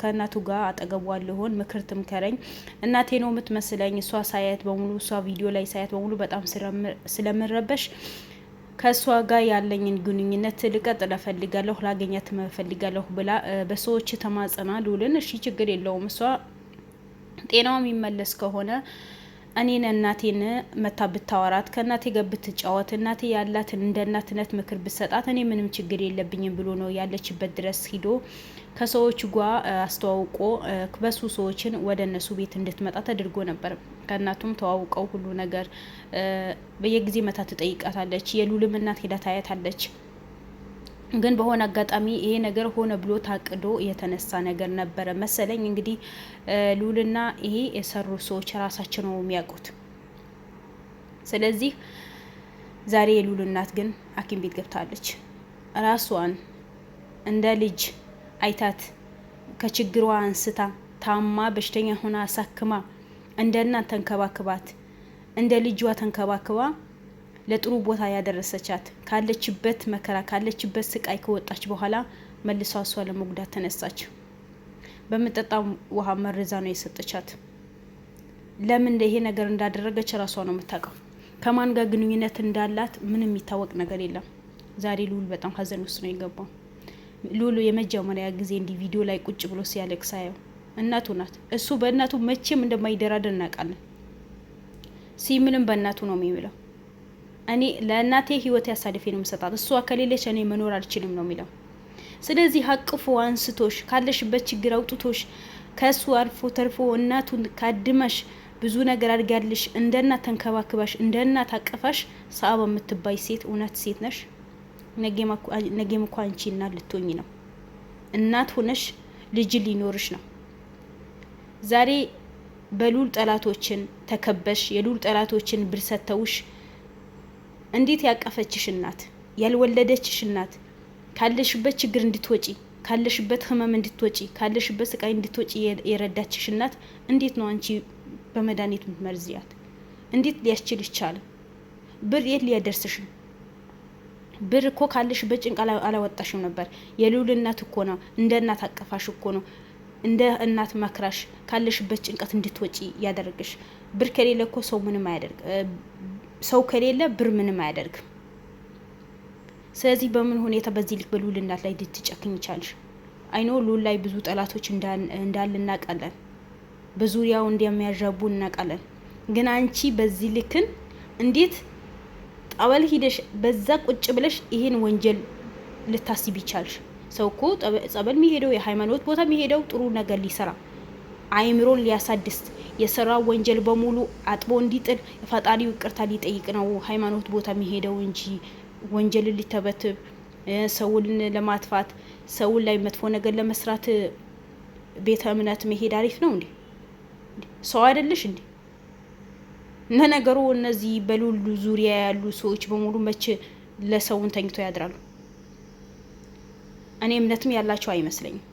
ከእናቱ ጋር አጠገቧለሁን ምክር ትምከረኝ። እናቴ ነው የምትመስለኝ። እሷ ሳያት በሙሉ እሷ ቪዲዮ ላይ ሳያት በሙሉ በጣም ስለምረበሽ ከእሷ ጋር ያለኝን ግንኙነት ልቀጥል እፈልጋለሁ፣ ላገኛት እፈልጋለሁ ብላ በሰዎች ተማጽና ልውልን እሺ ችግር የለውም እሷ ጤናዋ የሚመለስ ከሆነ እኔን እናቴን መታ ብታወራት ከእናቴ ጋር ብትጫወት እናቴ ያላትን እንደ እናትነት ምክር ብሰጣት እኔ ምንም ችግር የለብኝም ብሎ ነው ያለችበት ድረስ ሂዶ ከሰዎች ጋር አስተዋውቆ በሱ ሰዎችን ወደ እነሱ ቤት እንድትመጣ ተደርጎ ነበር። ከእናቱም ተዋውቀው ሁሉ ነገር በየጊዜ መታ ትጠይቃታለች። የሉልም እናት ሄዳ ታያታለች። ግን በሆነ አጋጣሚ ይሄ ነገር ሆነ ብሎ ታቅዶ የተነሳ ነገር ነበረ መሰለኝ። እንግዲህ ሉልና ይሄ የሰሩ ሰዎች ራሳቸው ነው የሚያውቁት። ስለዚህ ዛሬ የሉል እናት ግን ሐኪም ቤት ገብታለች። ራሷን እንደ ልጅ አይታት ከችግሯ አንስታ ታማ በሽተኛ ሆና አሳክማ እንደ እናት ተንከባክባት እንደ ልጇ ተንከባክባ ለጥሩ ቦታ ያደረሰቻት ካለችበት መከራ ካለችበት ስቃይ ከወጣች በኋላ መልሷ እሷ ለመጉዳት ተነሳች። በመጠጣም ውሃ መርዛ ነው የሰጠቻት። ለምን ይሄ ነገር እንዳደረገች ራሷ ነው የምታውቀው። ከማን ጋር ግንኙነት እንዳላት ምንም የሚታወቅ ነገር የለም። ዛሬ ሉል በጣም ሀዘን ውስጥ ነው የገባው። ሉል የመጀመሪያ ጊዜ እንዲህ ቪዲዮ ላይ ቁጭ ብሎ ሲያለቅስ ሳየው እናቱ ናት። እሱ በእናቱ መቼም እንደማይደራደር እናውቃለን። ሲምልም በእናቱ ነው የሚለው። እኔ ለእናቴ ህይወት ያሳልፌ ነው የምሰጣት፣ እሷ ከሌለች እኔ መኖር አልችልም ነው የሚለው። ስለዚህ አቅፎ አንስቶሽ ካለሽበት ችግር አውጥቶሽ ከሱ አልፎ ተርፎ እናቱን ካድመሽ ብዙ ነገር አድርጋልሽ እንደ እናት ተንከባክባሽ እንደ እናት አቀፋሽ ሰአባ የምትባይ ሴት እውነት ሴት ነሽ? ነገም እኮ አንቺ እናት ልትሆኚ ነው። እናት ሆነሽ ልጅ ሊኖርሽ ነው። ዛሬ በሉል ጠላቶችን ተከበሽ የሉል ጠላቶችን ብር ሰተውሽ እንዴት ያቀፈችሽ እናት ያልወለደችሽ እናት ካለሽበት ችግር እንድትወጪ ካለሽበት ህመም እንድትወጪ ካለሽበት ስቃይ እንድትወጪ የረዳችሽ እናት እንዴት ነው አንቺ በመድኃኒት ምትመርዚያት? እንዴት ሊያስችልሽ ቻለ? ብር የት ሊያደርስሽ? ብር እኮ ካለሽበት ጭንቅ አላወጣሽም ነበር። የሉል እናት እኮ ነው እንደ እናት አቀፋሽ እኮ ነው እንደ እናት መክራሽ ካለሽበት ጭንቀት እንድትወጪ ያደረግሽ። ብር ከሌለ እኮ ሰው ምንም አያደርግ። ሰው ከሌለ ብር ምንም አያደርግም። ስለዚህ በምን ሁኔታ በዚህ ልክ በሉል እናት ላይ ልትጨክኝ ይቻልሽ? አይኖ ሉል ላይ ብዙ ጠላቶች እንዳል እናውቃለን። በዙሪያው እንደሚያዣቡ እናውቃለን። ግን አንቺ በዚህ ልክን እንዴት ጠበል ሂደሽ በዛ ቁጭ ብለሽ ይሄን ወንጀል ልታስቢ ይቻልሽ? ሰው እኮ ጸበል የሚሄደው የሃይማኖት ቦታ የሚሄደው ጥሩ ነገር ሊሰራ አይምሮን ሊያሳድስ የሰራ ወንጀል በሙሉ አጥቦ እንዲጥል ፈጣሪው ይቅርታ ሊጠይቅ ነው ሃይማኖት ቦታ የሚሄደው እንጂ ወንጀልን ሊተበትብ ሰውን ለማጥፋት ሰውን ላይ መጥፎ ነገር ለመስራት ቤተ እምነት መሄድ አሪፍ ነው እንዴ? ሰው አይደለሽ እንዴ? ነገሩ እነዚህ በሉል ዙሪያ ያሉ ሰዎች በሙሉ መቼ ለሰውን ተኝቶ ያድራሉ? እኔ እምነትም ያላቸው አይመስለኝም።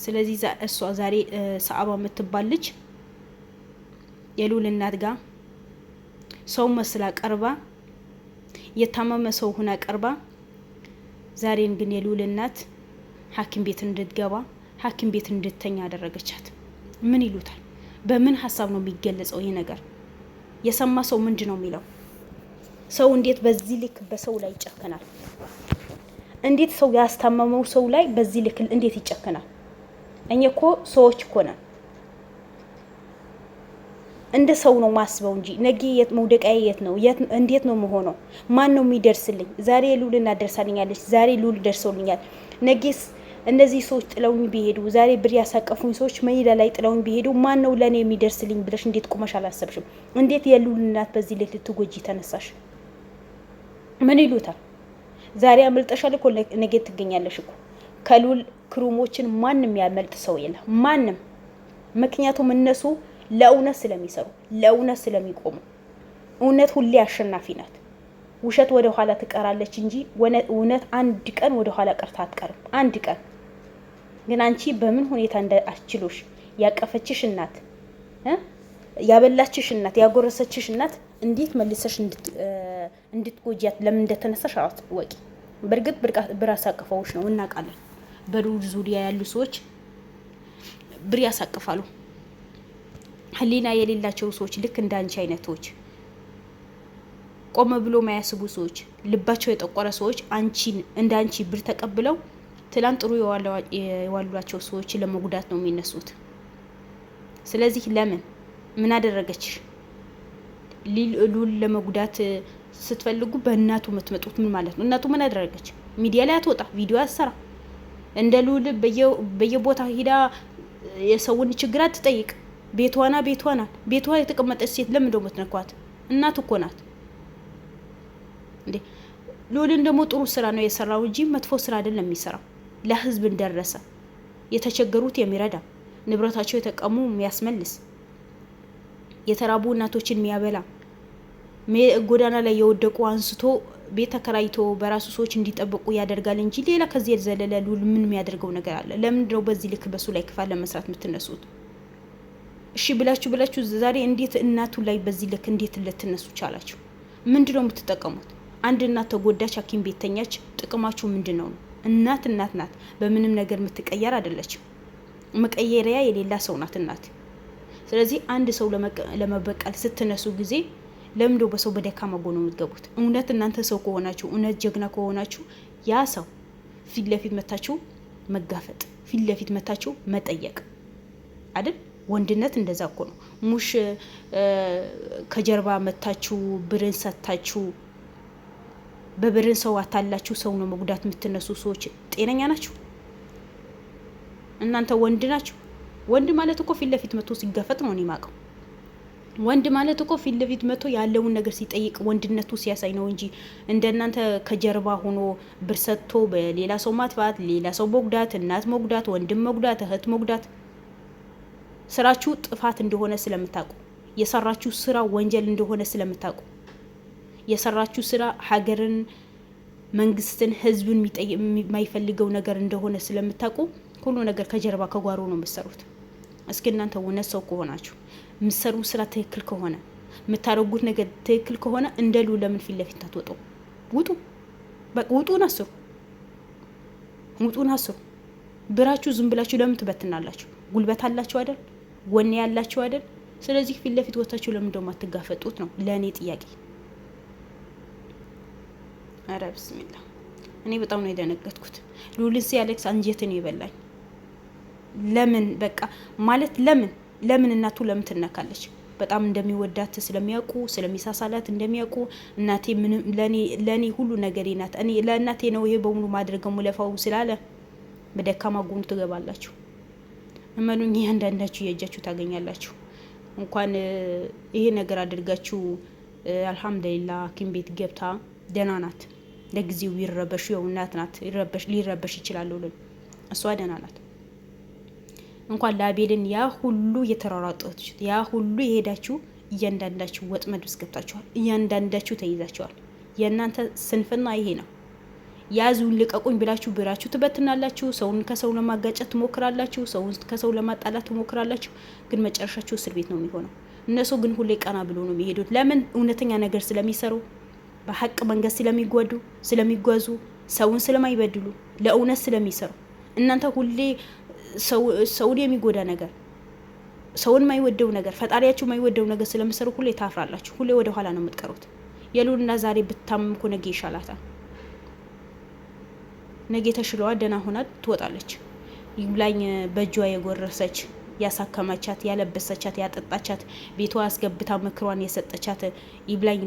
ስለዚህ እሷ ዛሬ ሰአባ የምትባል ልጅ የሉል እናት ጋር ሰው መስላ ቀርባ የታመመ ሰው ሆና ቀርባ ዛሬን ግን የሉል እናት ሐኪም ቤት እንድትገባ ሐኪም ቤት እንድትተኛ አደረገቻት። ምን ይሉታል? በምን ሀሳብ ነው የሚገለጸው ይሄ ነገር? የሰማ ሰው ምንድን ነው የሚለው? ሰው እንዴት በዚህ ልክ በሰው ላይ ይጨከናል? እንዴት ሰው ያስታመመው ሰው ላይ በዚህ ልክ እንዴት ይጨከናል? እኛ እኮ ሰዎች እኮ ነን። እንደ ሰው ነው ማስበው እንጂ ነገ የት መውደቂያ የት ነው እንዴት ነው መሆነው? ማን ነው የሚደርስልኝ? ዛሬ ሉል እናደርሳልኛለች፣ ዛሬ ሉል ደርሶልኛል። ነገስ እነዚህ ሰዎች ጥለውኝ ቢሄዱ፣ ዛሬ ብር ያሳቀፉኝ ሰዎች ሜዳ ላይ ጥለውኝ ቢሄዱ ማን ነው ለኔ የሚደርስልኝ ብለሽ እንዴት ቆመሽ አላሰብሽም? እንዴት የሉል እናት በዚህ ልክ ልትጎጂ ተነሳሽ? ምን ይሉታል? ዛሬ አመልጠሻል እኮ ነገ ትገኛለሽ እኮ። ከሉል ክሩሞችን ማንም ያመልጥ ሰው የለም ማንም። ምክንያቱም እነሱ ለእውነት ስለሚሰሩ ለእውነት ስለሚቆሙ። እውነት ሁሌ አሸናፊ ናት። ውሸት ወደ ኋላ ትቀራለች እንጂ እውነት አንድ ቀን ወደ ኋላ ቀርታ አትቀርም። አንድ ቀን ግን አንቺ በምን ሁኔታ እንዳስችሎሽ ያቀፈችሽ እናት ያበላችሽ እናት ያጎረሰችሽ እናት እንዴት መልሰሽ እንድትጎጂያት ለምን እንደተነሳሽ አትወቂ። በእርግጥ ብር አሳቅፈውሽ ነው እናውቃለን። በሉል ዙሪያ ያሉ ሰዎች ብር ያሳቅፋሉ። ህሊና የሌላቸው ሰዎች ልክ እንዳንቺ አይነቶች ቆም ብሎ ማያስቡ ሰዎች ልባቸው የጠቆረ ሰዎች አንቺን እንዳንቺ ብር ተቀብለው ትላንት ጥሩ የዋሏቸው ሰዎች ለመጉዳት ነው የሚነሱት። ስለዚህ ለምን ምን አደረገች? ሉል ለመጉዳት ስትፈልጉ በእናቱ የምትመጡት ምን ማለት ነው? እናቱ ምን አደረገች? ሚዲያ ላይ አትወጣ፣ ቪዲዮ አትሰራ፣ እንደ ሉል በየቦታ ሂዳ የሰውን ችግር አትጠይቅ። ቤቷ ናት። ቤቷ የተቀመጠች ሴት ለምን ደሞ ትነኳት? እናቱ እኮ ናት እንዴ። ሉልን ደግሞ ጥሩ ስራ ነው የሰራው እንጂ መጥፎ ስራ አይደለም የሚሰራው። ለህዝብ እንደረሰ የተቸገሩት የሚረዳ ንብረታቸው የተቀሙ የሚያስመልስ የተራቡ እናቶችን የሚያበላ ጎዳና ላይ የወደቁ አንስቶ ቤት ተከራይቶ በራሱ ሰዎች እንዲጠብቁ ያደርጋል እንጂ ሌላ ከዚህ የዘለለ ሉል ምን የሚያደርገው ነገር አለ? ለምንድን ነው በዚህ ልክ በሱ ላይ ክፋት ለመስራት የምትነሱት? እሺ ብላችሁ ዛሬ እንዴት እናቱ ላይ በዚህ ልክ እንዴት ልትነሱ ቻላችሁ? ምንድን ነው የምትጠቀሙት? አንድ እናት ተጎዳች፣ ሐኪም ቤት ተኛች፣ ጥቅማችሁ ምንድን ነው? እናት ናት። በምንም ነገር የምትቀየር አይደለችም። መቀየሪያ የሌላ ሰው ናት እናት። ስለዚህ አንድ ሰው ለመበቀል ስትነሱ ጊዜ ለምንድነው በሰው በደካማ ጎን ነው የምትገቡት? እውነት እናንተ ሰው ከሆናችሁ፣ እውነት ጀግና ከሆናችሁ ያ ሰው ፊት ለፊት መታችሁ መጋፈጥ፣ ፊት ለፊት መታችሁ መጠየቅ አይደል? ወንድነት እንደዛ እኮ ነው። ሙሽ ከጀርባ መታችሁ ብርን ሰታችሁ በብርን ሰው አታላችሁ ሰው ነው መጉዳት የምትነሱ ሰዎች ጤነኛ ናችሁ? እናንተ ወንድ ናችሁ? ወንድ ማለት እኮ ፊት ለፊት መቶ ሲጋፈጥ ነው የማውቀው። ወንድ ማለት እኮ ፊት ለፊት መቶ ያለውን ነገር ሲጠይቅ ወንድነቱ ሲያሳይ ነው እንጂ እንደናንተ ከጀርባ ሆኖ ብር ሰጥቶ በሌላ ሰው ማጥፋት፣ ሌላ ሰው መጉዳት፣ እናት መጉዳት፣ ወንድም መጉዳት፣ እህት መጉዳት ስራችሁ ጥፋት እንደሆነ ስለምታውቁ፣ የሰራችሁ ስራ ወንጀል እንደሆነ ስለምታውቁ፣ የሰራችሁ ስራ ሀገርን፣ መንግስትን፣ ህዝብን የማይፈልገው ነገር እንደሆነ ስለምታውቁ ሁሉ ነገር ከጀርባ ከጓሮ ነው የምትሰሩት። እስኪ እናንተ እውነት ሰው ከሆናችሁ የምትሰሩ ስራ ትክክል ከሆነ የምታደርጉት ነገር ትክክል ከሆነ እንደሉ ለምን ፊት ለፊት አትወጡ? ውጡ፣ በቃ ውጡን አስሩ፣ ውጡን አስሩ። ብራችሁ ዝም ብላችሁ ለምን ትበትናላችሁ? ጉልበት አላችሁ አይደል? ወኔ ያላችሁ አይደል? ስለዚህ ፊት ለፊት ወጣችሁ ለምን ደሞ አትጋፈጡት ነው ለኔ ጥያቄ። አረ ብስሚላ እኔ በጣም ነው የደነገጥኩት። ሉልን ሲያለቅስ አንጀትን ይበላኝ። ለምን በቃ ማለት ለምን እናቱ ለምን ትነካለች? በጣም እንደሚወዳት ስለሚያውቁ ስለሚሳሳላት እንደሚያውቁ እናቴ ምን ለኔ ሁሉ ነገሬ ናት፣ እኔ ለእናቴ ነው ይሄ በሙሉ ማድረግ ሙለፋው ስላለ በደካማ ጎኑ ትገባላችሁ። እመኑኝ አንዳንዳችሁ የእጃችሁ ታገኛላችሁ። እንኳን ይሄ ነገር አድርጋችሁ አልহামዱሊላህ ሐኪም ቤት ገብታ ደህና ናት። ለጊዜው ይረበሹ ያው እናት ናት፣ ሊረበሽ ይችላል። እሷ ደህና ናት። እንኳን ላቤልን ያ ሁሉ የተራራጣችሁ ያ ሁሉ የሄዳችሁ እያንዳንዳችሁ ወጥመድ ውስጥ ገብታችኋል። እያንዳንዳችሁ ተይዛችኋል። የእናንተ ስንፍና ይሄ ነው። ያዙን ልቀቁኝ ብላችሁ ብራችሁ ትበትናላችሁ። ሰውን ከሰው ለማጋጨት ትሞክራላችሁ። ሰውን ከሰው ለማጣላት ትሞክራላችሁ። ግን መጨረሻችሁ እስር ቤት ነው የሚሆነው። እነሱ ግን ሁሌ ቀና ብሎ ነው የሚሄዱት። ለምን? እውነተኛ ነገር ስለሚሰሩ፣ በሐቅ መንገድ ስለሚጓዙ፣ ሰውን ስለማይበድሉ፣ ለእውነት ስለሚሰሩ። እናንተ ሁሌ ሰውን የሚጎዳ ነገር፣ ሰውን የማይወደው ነገር፣ ፈጣሪያችሁ የማይወደው ነገር ስለምሰሩ ሁሌ ታፍራላችሁ። ሁሌ ወደ ኋላ ነው የምትቀሩት። የሉልና ዛሬ ብታምም እኮ ነገ ይሻላታል። ነገ ተሽለዋ ደህና ሆና ትወጣለች። ይብላኝ በእጇ የጎረሰች ያሳከመቻት፣ ያለበሰቻት፣ ያጠጣቻት፣ ቤቷ አስገብታ ምክሯን የሰጠቻት ይብላኝ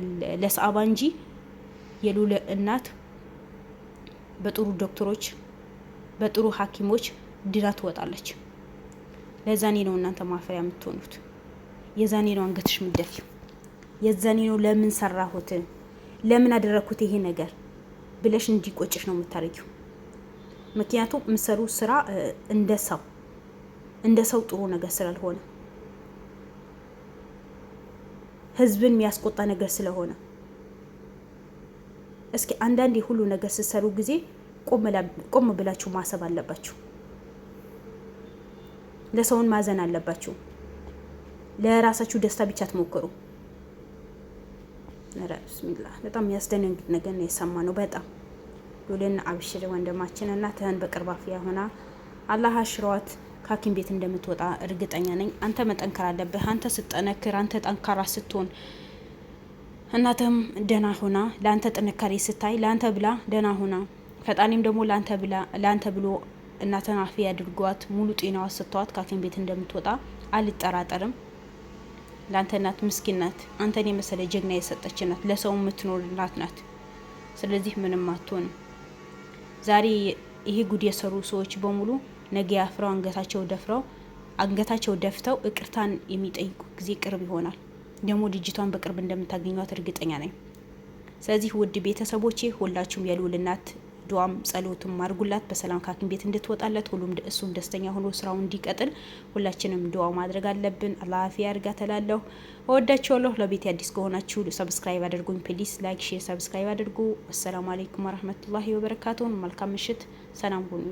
ለሰአባ እንጂ የሉል እናት በጥሩ ዶክተሮች በጥሩ ሐኪሞች ድና ትወጣለች። ለዛኔ ነው እናንተ ማፈሪያ የምትሆኑት። የዛኔ ነው አንገትሽ ምደፊው። የዛኔ ነው ለምን ሰራሁት፣ ለምን አደረኩት ይሄ ነገር ብለሽ እንዲቆጭሽ ነው የምታረጊው። ምክንያቱም ምሰሩ ስራ እንደ ሰው ጥሩ ነገር ስላልሆነ፣ ህዝብን የሚያስቆጣ ነገር ስለሆነ። እስኪ አንዳንዴ ሁሉ ነገር ስትሰሩ ጊዜ ቆም ብላችሁ ማሰብ አለባችሁ። ለሰውን ማዘን አለባችሁ። ለራሳችሁ ደስታ ብቻ ትሞክሩ። ቢስሚላህ በጣም ያስደነግጥ ነገር ነው የሰማነው። በጣም ሉልን አብሽር ወንድማችን፣ እናትህን በቅርብ አፍያ ሆና አላህ አሽሯት ከሐኪም ቤት እንደምትወጣ እርግጠኛ ነኝ። አንተ መጠንከር አለብህ። አንተ ስጠነክር፣ አንተ ጠንካራ ስትሆን፣ እናትህም ደህና ሆና ለአንተ ጥንካሬ ስታይ ለአንተ ብላ ደህና ሆና ፈጣኒም ደግሞ ለአንተ ብሎ እናትህን አፍያ አድርጓት ሙሉ ጤናዋ ስተዋት ከሐኪም ቤት እንደምትወጣ አልጠራጠርም። ለአንተ እናት ምስኪን ናት። አንተን የመሰለ ጀግና የሰጠች ናት። ለሰው የምትኖር እናት ናት። ስለዚህ ምንም አትሆንም። ዛሬ ይሄ ጉድ የሰሩ ሰዎች በሙሉ ነገ ያፍረው አንገታቸው ደፍተው እቅርታን የሚጠይቁ ጊዜ ቅርብ ይሆናል። ደግሞ ልጅቷን በቅርብ እንደምታገኟት እርግጠኛ ነኝ። ስለዚህ ውድ ቤተሰቦቼ ሁላችሁም የልዑል እናት ዱዓም ጸሎትም አድርጉላት በሰላም ከሐኪም ቤት እንድትወጣለት ሁሉም እሱም ደስተኛ ሆኖ ስራውን እንዲቀጥል ሁላችንም ዱዓ ማድረግ አለብን። አላህ አፊያ ያርጋ ተላለሁ። እወዳችኋለሁ። ለቤት አዲስ ከሆናችሁ ሰብስክራይብ አድርጉኝ ፕሊስ። ላይክ፣ ሼር፣ ሰብስክራይብ አድርጉ። አሰላሙ አለይኩም ወራህመቱላሂ ወበረካቱሁ። መልካም ምሽት። ሰላም ሁኑ።